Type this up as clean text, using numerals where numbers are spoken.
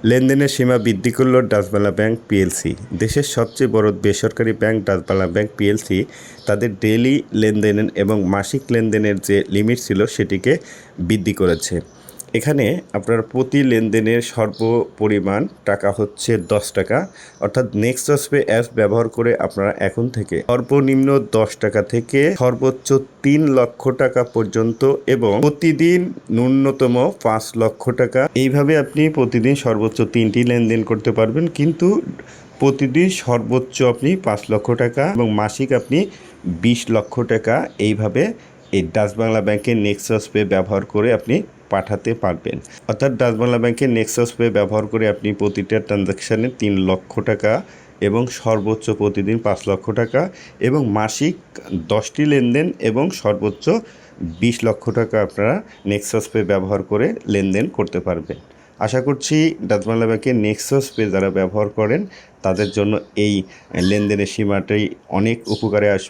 লেনদেনের সীমা বৃদ্ধি করল ডাচ বাংলা ব্যাংক পিএলসি। দেশের সবচেয়ে বড় বেসরকারি bank Dutch Bangla bank PLC তাদের ডেইলি লেনদেনের এবং মাসিক লেনদেনের যে লিমিট ছিল সেটিকে বৃদ্ধি করেছে। এখানে আপনার প্রতি লেনদেনের সর্বপরিমাণ টাকা হচ্ছে 10 টাকা, অর্থাৎ নেক্সাস পে অ্যাপ ব্যবহার করে আপনারা এখন থেকে সর্বনিম্ন 10 টাকা থেকে সর্বোচ্চ 3 লক্ষ টাকা পর্যন্ত এবং প্রতিদিন ন্যূনতম 5 লক্ষ টাকা এইভাবে আপনি প্রতিদিন সর্বোচ্চ 3টি লেনদেন করতে পারবেন। কিন্তু প্রতিদিন সর্বোচ্চ আপনি 5 লক্ষ টাকা এবং মাসিক আপনি 20 লক্ষ টাকা এইভাবে এই ডাচ বাংলা ব্যাংকের নেক্সাস পে ব্যবহার করে আপনি পাঠাতে পারবেন। অর্থাৎ ডাচ বাংলা ব্যাংকের নেক্সাস পে ব্যবহার করে আপনি প্রতিটা ট্রানজ্যাকশানে 3 লক্ষ টাকা এবং সর্বোচ্চ প্রতিদিন 5 লক্ষ টাকা এবং মাসিক 10টি লেনদেন এবং সর্বোচ্চ 20 লক্ষ টাকা আপনারা নেক্সাস পে ব্যবহার করে লেনদেন করতে পারবেন। আশা করছি ডাচ বাংলা ব্যাংকের নেক্সাস পে যারা ব্যবহার করেন তাদের জন্য এই লেনদেনের সীমাটাই অনেক উপকারে আসবে।